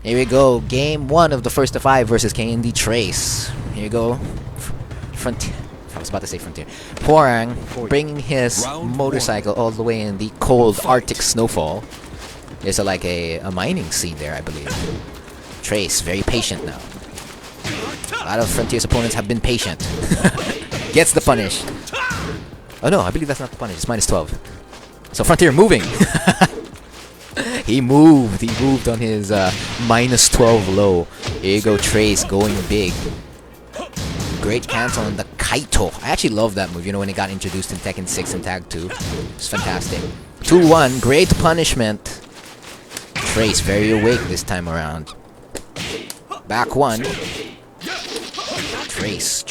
Here we go. Game 1 of the first of 5 versus KND.Trace. Here we go. Frontier. I was about to say Frontier. Hwoarang bringing his motorcycle all the way in the cold Arctic snowfall. There's a mining scene there, I believe. Trace, very patient now. A lot of Frontier's opponents have been patient. Gets the punish. Oh no, I believe that's not the punish. It's -12. So Frontier moving. He moved on his -12 low. Here you go, Trace going big. Great cancel on the Kaito. I actually love that move, you know, when it got introduced in Tekken 6 and Tag 2. It's fantastic. 2-1, great punishment. Trace very awake this time around. Back 1. Trace.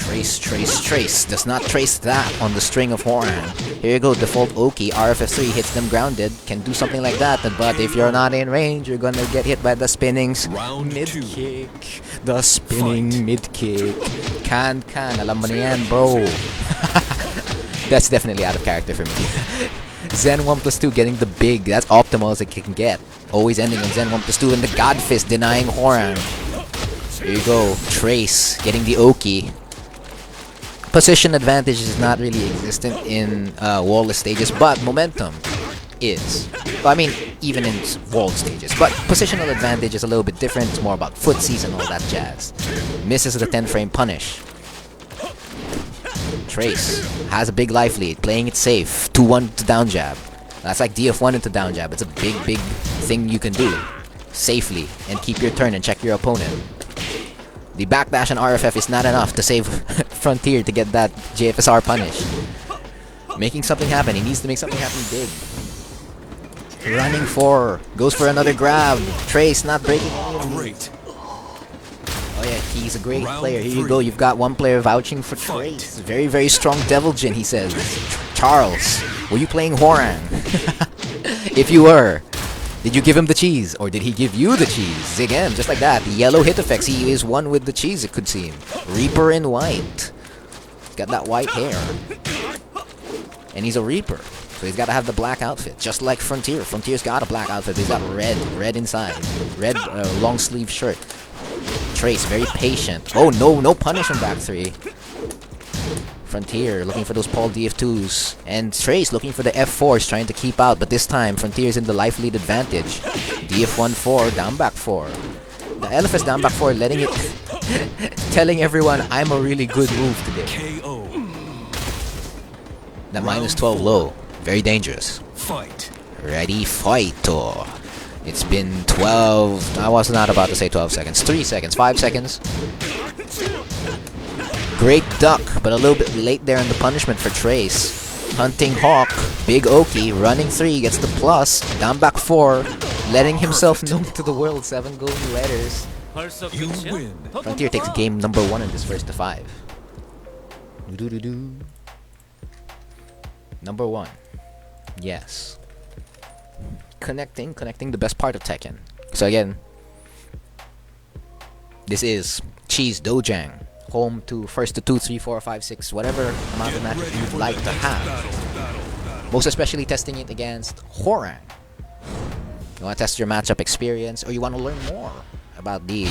Does not trace that on the string of Hwoarang. Here you go, default Oki. RFF3 hits them grounded. Can do something like that, but if you're not in range, you're gonna get hit by the spinning mid-kick. The spinning mid-kick. Can. Alam mo na yan, bro. That's definitely out of character for me. Zen 1+2 getting the big. That's optimal as it can get. Always ending on Zen 1+2 and the God Fist denying Hwoarang. Here you go, Trace getting the Oki. Position advantage is not really existent in wall-less stages, but momentum is. Well, I mean, even in walled stages. But positional advantage is a little bit different. It's more about footsies and all that jazz. Misses the 10-frame punish. Trace has a big life lead, playing it safe. 2-1 to down jab. That's like DF1 into down jab. It's a big thing you can do safely and keep your turn and check your opponent. The backdash on RFF is not enough to save Frontier to get that JFSR punish. Making something happen. He needs to make something happen big. Running 4. Goes for another grab. Trace not breaking any. Great. Oh yeah, he's a great player. Here you go. You've got one player vouching for Trace. Very strong Devil Jin, he says. Charles, were you playing Hwoarang? If you were, did you give him the cheese? Or did he give you the cheese? Again, just like that. Yellow hit effects. He is one with the cheese, it could seem. Reaper in white. He's got that white hair. And he's a Reaper. So he's got to have the black outfit. Just like Frontier. Frontier's got a black outfit. He's got red inside. Red long sleeve shirt. Trace, very patient. Oh no punish on back 3. Frontier looking for those Paul DF2s. And Trace looking for the F4s, trying to keep out. But this time, Frontier's in the life lead advantage. DF1-4, down back 4. The LFS down back 4 letting it... telling everyone, I'm a really good move today. KO. The -12 low. Very dangerous. Fight. Ready, fight. It's been 12... I was not about to say 12 seconds. 3 seconds. 5 seconds. Great duck, but a little bit late there in the punishment for Trace. Hunting Hawk, big Oki, running 3, gets the plus, down back 4, letting himself known to the world, 7 golden letters. You win. Frontier takes game number 1 in this first to 5. Number 1. Yes. Connecting the best part of Tekken. So again, this is Cheese Dojang. Home to first to 2, 3, 4, 5, 6, whatever amount of matches you'd like to have. Most especially testing it against Hwoarang. You want to test your matchup experience, or you want to learn more about the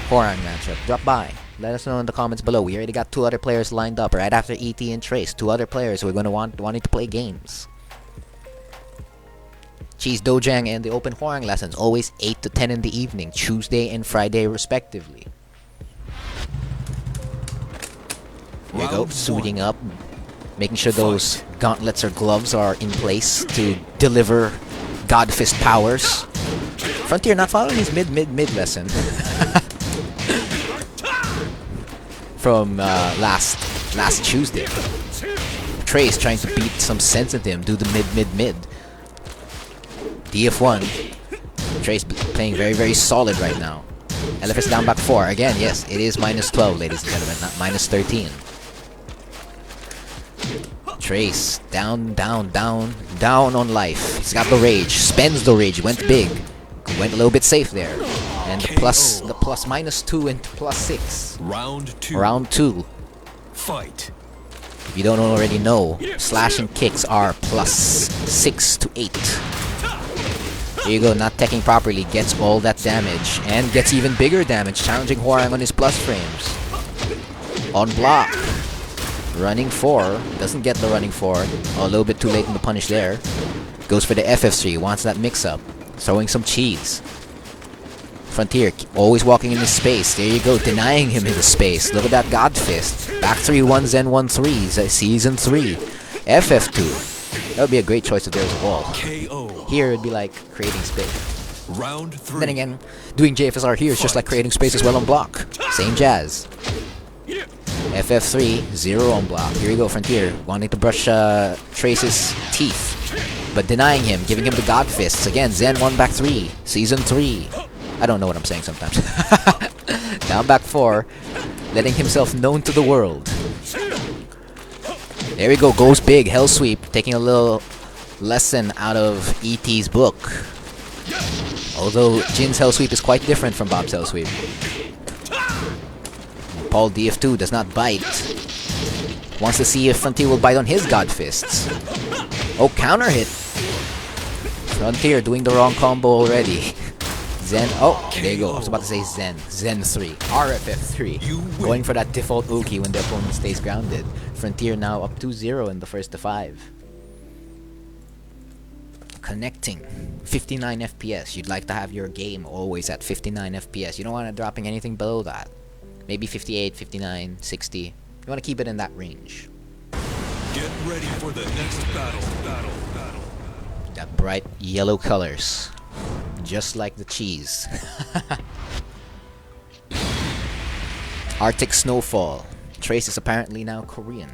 Hwoarang matchup, drop by. Let us know in the comments below. We already got 2 other players lined up right after ET and Trace. 2 other players who are going to wanting to play games. Cheese Dojang and the open Hwoarang lessons, always 8 to 10 in the evening, Tuesday and Friday respectively. There you go, suiting up, making sure those gauntlets or gloves are in place to deliver God Fist powers. Frontier not following his mid lesson from last Tuesday. Trace trying to beat some sense into him, do the mid. DF1. Trace playing very solid right now. LFS down back 4. Again, yes, it is -12, ladies and gentlemen, not -13. Trace, down on life. He's got the rage, spends the rage, went big. Went a little bit safe there. And the plus -2 and +6. Round 2. Fight. If you don't already know, slash and kicks are +6 to 8. Here you go, not teching properly, gets all that damage, and gets even bigger damage, challenging Hwoarang on his plus frames. On block. Running 4, doesn't get the running 4, a little bit too late in the punish there. Goes for the FF3, wants that mix-up, throwing some cheese. Frontier, always walking in his space, there you go, denying him his space. Look at that God Fist. Back 3-1 Zen 1-3, Season 3. FF2. That would be a great choice if there was a wall. KO. Here it'd be like creating space. Round 3. Then again, doing JFSR here is just like creating space as well on block. Same jazz. FF3, 0 on block. Here you go, Frontier, wanting to brush Trace's teeth, but denying him, giving him the God Fists. Again, Zen 1 back 3, Season 3. I don't know what I'm saying sometimes. Down back 4, letting himself known to the world. There we go, goes big, Hell Sweep, taking a little lesson out of E.T.'s book. Although Jin's Hell Sweep is quite different from Bob's Hell Sweep. Paul DF2 does not bite. Wants to see if Frontier will bite on his God Fists. Oh, counter hit. Frontier doing the wrong combo already. Zen, oh, there you go. I was about to say Zen. Zen 3. RFF3. Going for that default Uki when the opponent stays grounded. Frontier now up 2-0 in the first to 5. Connecting. 59 FPS. You'd like to have your game always at 59 FPS. You don't want it dropping anything below that. Maybe 58, 59, 60. You want to keep it in that range. Get ready for the next battle. That bright yellow colors. Just like the cheese. Arctic Snowfall. Trace is apparently now Korean.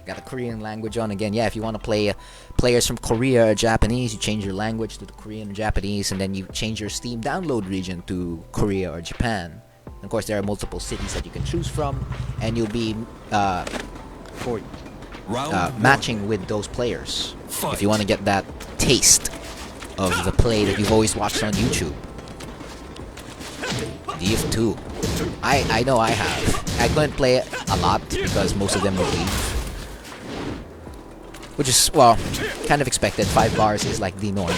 Got the Korean language on again. Yeah, if you want to play players from Korea or Japanese, you change your language to the Korean or Japanese, and then you change your Steam download region to Korea or Japan. And of course, there are multiple cities that you can choose from, and you'll be matching with those players. Fight. If you want to get that taste of the play that you've always watched on YouTube. DF2. I know I have. I couldn't play it a lot because most of them would leave. Which is, well, kind of expected. 5 bars is like the norm.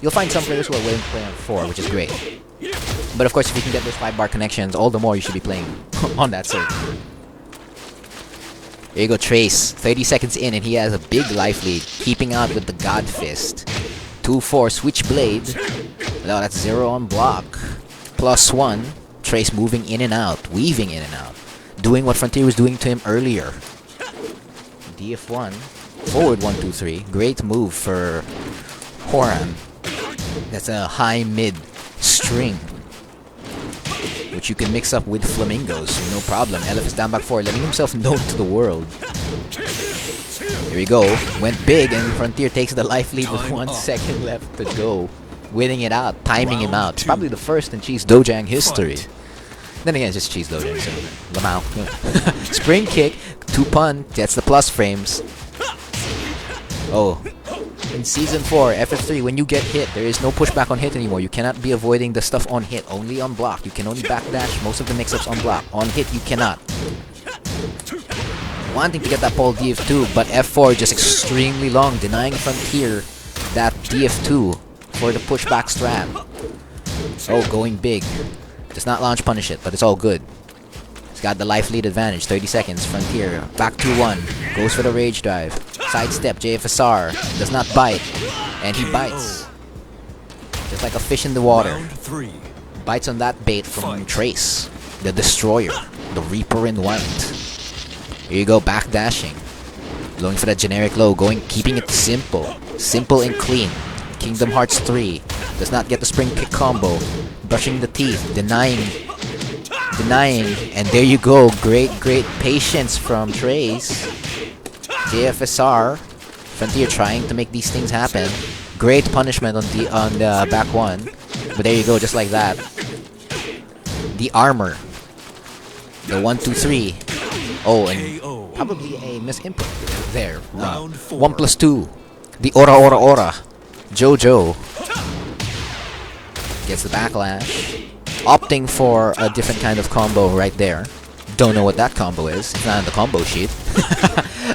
You'll find some players who are willing to play on 4, which is great. But of course, if you can get those 5-bar connections, all the more you should be playing on that server. There you go, Trace. 30 seconds in, and he has a big life lead. Keeping out with the God Fist. 2-4 Switchblade. No, that's 0 on block. +1. Trace moving in and out. Weaving in and out. Doing what Frontier was doing to him earlier. DF1. Forward 1-2-3. Great move for Hwoarang. That's a high-mid string, which you can mix up with flamingos, no problem. Elef is down back 4, letting himself known to the world. Here we go. Went big, and Frontier takes the life lead with 1 second left to go. Winning it out, timing him out. It's probably the first in Cheese Dojang history. Then again, it's just Cheese Dojang, so Lamau. Spring kick, 2 pun, gets the plus frames. Oh. In Season 4, FF3, when you get hit, there is no pushback on hit anymore. You cannot be avoiding the stuff on hit, only on block. You can only backdash most of the mix-ups on block. On hit, you cannot. Wanting to get that Paul DF2, but F4 just extremely long, denying Frontier that DF2 for the pushback strat. Oh, going big. Does not launch punish it, but it's all good. He's got the life lead advantage, 30 seconds. Frontier, back 2-1. Goes for the rage drive. Sidestep, JFSR. Does not bite. And he bites. Just like a fish in the water. Bites on that bait from Trace. The Destroyer. The Reaper in white. Here you go, back dashing. Going for that generic low. Keeping it simple. Simple and clean. Kingdom Hearts 3. Does not get the spring kick combo. Brushing the teeth. Denying, and there you go. Great patience from Trace. JFSR. Frontier trying to make these things happen. Great punishment on the back 1. But there you go, just like that. The armor. The 1-2-3. Oh, and probably a misinput there. 1+2. The Ora. Jojo. Gets the backlash. Opting for a different kind of combo right there. Don't know what that combo is. It's not on the combo sheet.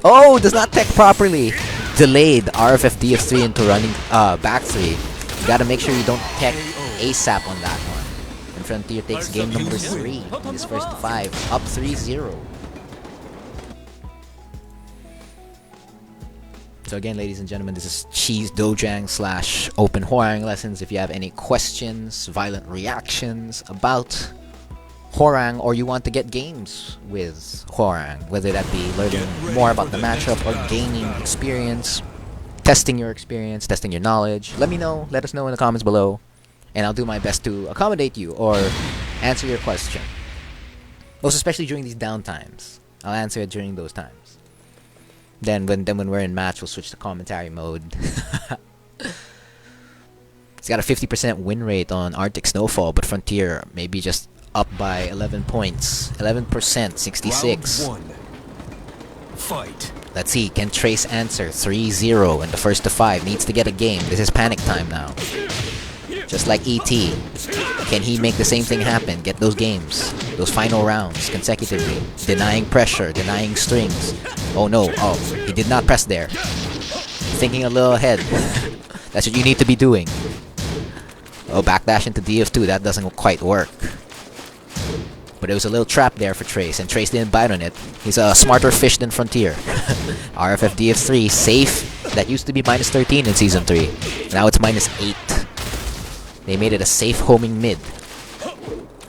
Oh, does not tech properly. Delayed RFF DF3 into running back 3. You gotta make sure you don't tech ASAP on that one. And Frontier takes game number 3 in this first 5, up 3-0. So again, ladies and gentlemen, this is Cheese Dojang / Open Hwoarang Lessons. If you have any questions, violent reactions about Hwoarang, or you want to get games with Hwoarang, whether that be learning more about the matchup or gaining experience, testing your experience, testing your knowledge, let me know. Let us know in the comments below, and I'll do my best to accommodate you or answer your question. Most especially during these down times. I'll answer it during those times. Then when we're in match, we'll switch to commentary mode. It's got a 50% win rate on Arctic Snowfall, but Frontier maybe just up by 11 points. 11%, 66. Round 1. Fight. Let's see, can Trace answer? 3-0 in the first of 5. Needs to get a game. This is panic time now. Just like ET. Can he make the same thing happen? Get those games. Those final rounds consecutively. Denying pressure, denying strings. Oh no, oh, he did not press there. Thinking a little ahead. That's what you need to be doing. Oh, backdash into DF2, that doesn't quite work. But it was a little trap there for Trace, and Trace didn't bite on it. He's a smarter fish than Frontier. RFF DF3, safe. That used to be minus 13 in Season 3. Now it's minus 8. They made it a safe homing mid.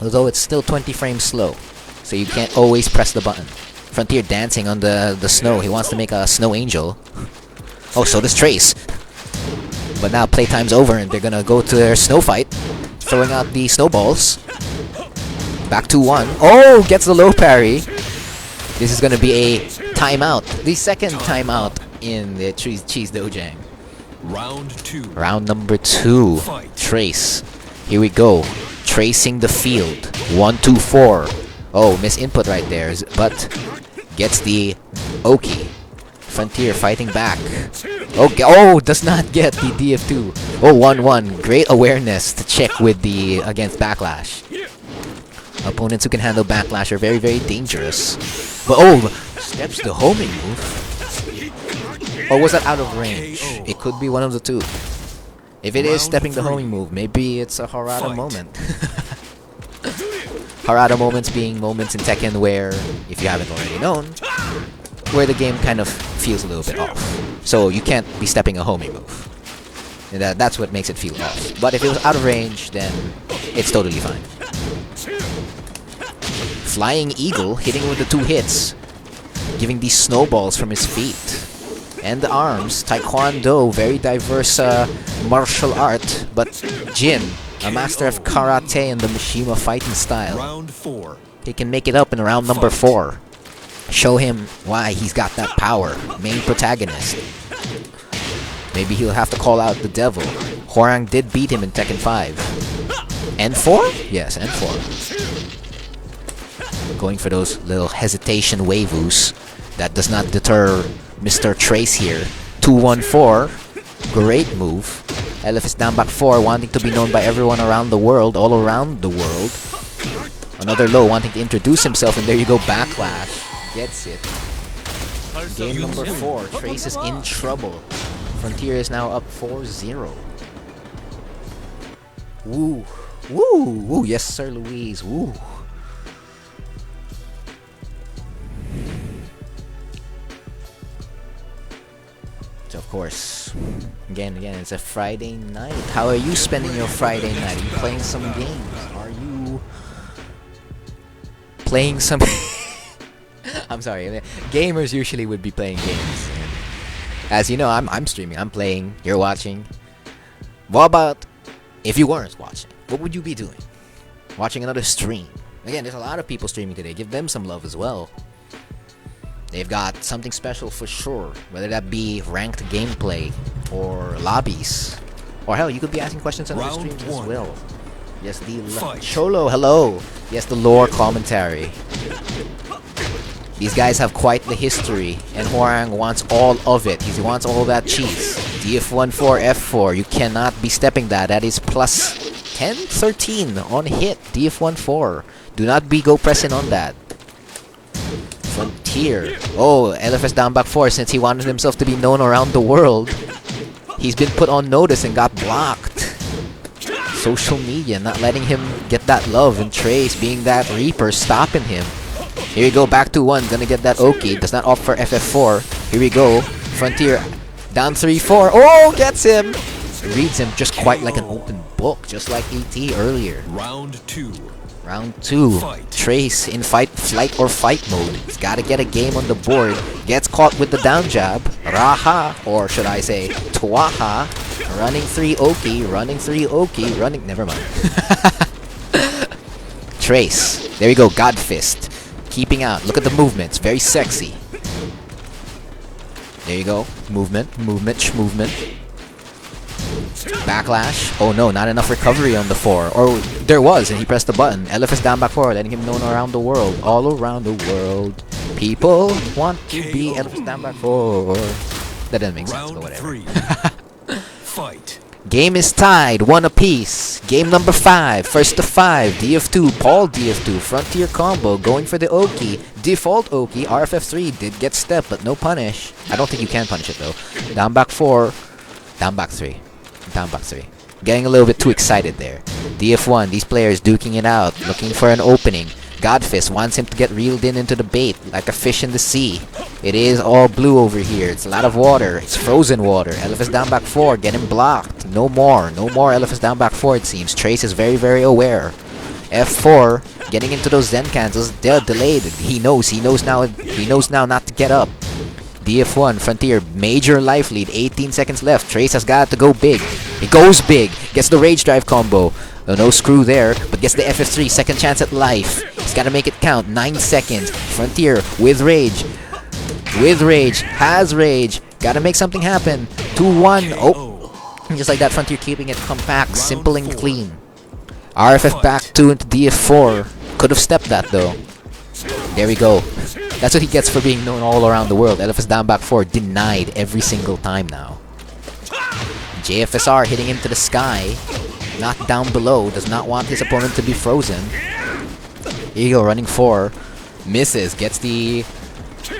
Although it's still 20 frames slow, so you can't always press the button. Frontier dancing on the snow. He wants to make a snow angel. Oh, so does Trace. But now playtime's over and they're gonna go to their snow fight. Throwing out the snowballs. Back to 1. Oh, gets the low parry. This is gonna be a timeout. The second timeout in the Cheese Dojang. Round 2. Round number 2. Fight. Trace. Here we go. Tracing the field. 1, 2, 4. Oh, miss input right there, but gets the Oki. Frontier fighting back. Okay. Oh, does not get the DF2. Oh, 1-1. Great awareness to check with the against backlash. Opponents who can handle backlash are very, very dangerous. But oh, steps the homing move. Or was that out of range? It could be one of the two. If it is stepping the homing move, maybe it's a Harada moment. Harada moments being moments in Tekken where, if you haven't already known, where the game kind of feels a little bit off. So you can't be stepping a homing move. And that's what makes it feel off. But if it was out of range, then it's totally fine. Flying Eagle, hitting with the 2 hits. Giving these snowballs from his feet. And the arms, Taekwondo, very diverse martial art, but Jin, a master of karate and the Mishima fighting style. Round 4. He can make it up in round number 4. Show him why he's got that power. Main protagonist. Maybe he'll have to call out the devil. Hwoarang did beat him in Tekken 5. N4? Yes, N4. Going for those little hesitation waivus. That does not deter Mr. Trace here. 2-1-4. Great move. LF is down back 4, wanting to be known by everyone around the world, all around the world. Another low, wanting to introduce himself, and there you go, backlash. Gets it. Game number 4. Trace is in trouble. Frontier is now up 4-0. Woo. Woo. Woo. Yes, Sir Louise. Woo. Of course, again, it's a Friday night. How are you spending your Friday night? Are you playing some games? Are you playing some... I'm sorry, gamers usually would be playing games. As you know, I'm streaming, I'm playing, you're watching. What about if you weren't watching? What would you be doing? Watching another stream. Again, there's a lot of people streaming today. Give them some love as well. They've got something special for sure, whether that be ranked gameplay or lobbies. Or hell, you could be asking questions on the streams as well. Yes, the Cholo, hello. Yes, the lore commentary. These guys have quite the history, and Hwoarang wants all of it. He wants all that cheese. DF14, F4, you cannot be stepping that. That is plus 10, 13 on hit. DF14. Do not be go pressing on that. Frontier. Oh, LFS down back 4 since he wanted himself to be known around the world. He's been put on notice and got blocked. social media not letting him get that love, and Trace being that Reaper stopping him. Here we go, back to 1, gonna get that Oki, does not opt for FF4. Here we go, Frontier down 3-4. Oh, gets him! Reads him just quite like an open book, just like AT earlier. Round 2. Round 2. Fight. Trace in flight or fight mode. He's got to get a game on the board. Gets caught with the down jab. Raha, or should I say, Twaha. Running 3 Oki, running 3 Oki, running. Never mind. Trace. There we go, God Fist. Keeping out. Look at the movements. Very sexy. There you go. Movement, movement, movement. Backlash. Oh no, not enough recovery on the 4. Or there was, and he pressed the button. LFS down back 4, letting him known around the world. All around the world. People want to be LFS down back 4. That doesn't make sense, but whatever. Fight. Game is tied, 1 apiece. Game number 5, first to 5. DF2, Paul DF2, Frontier combo, going for the Oki. Default Oki, RFF3 did get step, but no punish. I don't think you can punish it though. Down back 4, down back 3. Down back 3. Getting a little bit too excited there. DF1, these players duking it out, looking for an opening. Godfist wants him to get reeled in into the bait, like a fish in the sea. It is all blue over here. It's a lot of water. It's frozen water. LFS down back 4, getting blocked. No more. No more LFS down back 4, it seems. Trace is very, very aware. F4, getting into those Zen cancels. They're delayed. He knows now not to get up. DF1, Frontier, major life lead, 18 seconds left. Trace has got to go big. He goes big, gets the Rage Drive combo. No screw there, but gets the FF3, second chance at life. He's got to make it count, 9 seconds. Frontier with Rage. With Rage, has Rage. Got to make something happen. 2-1, oh. Just like that, Frontier keeping it compact, simple and clean. RFF back 2 into DF4. Could have stepped that though. There we go. That's what he gets for being known all around the world. LFS down back 4, denied every single time now. JFSR hitting into the sky. Not down below. Does not want his opponent to be frozen. Here you go, running 4. Misses. Gets the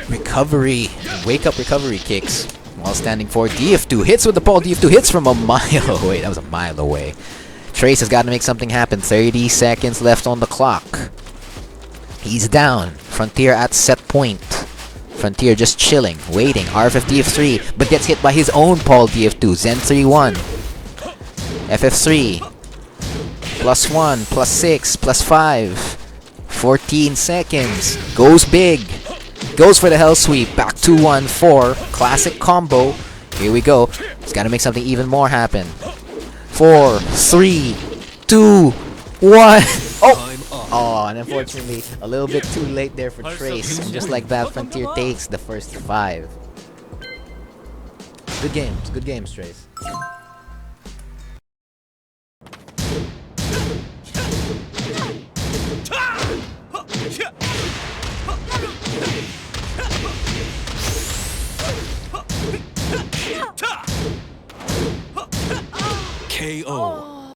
recovery. Wake up recovery kicks. While standing 4. DF2 hits with the ball. DF2 hits from a mile away. That was a mile away. Trace has got to make something happen. 30 seconds left on the clock. He's down. Frontier at set point. Frontier just chilling, waiting. RFF DF3, but gets hit by his own Paul DF2. Zen 3-1. FF3. +1, +6, +5. 14 seconds. Goes big. Goes for the Hell Sweep. Back 2-1, 4. Classic combo. Here we go. He's got to make something even more happen. 4, 3, 2, 1. Oh! Oh, and unfortunately, a little bit too late there for Trace. And just like that, Frontier takes the first 5. Good games, Trace.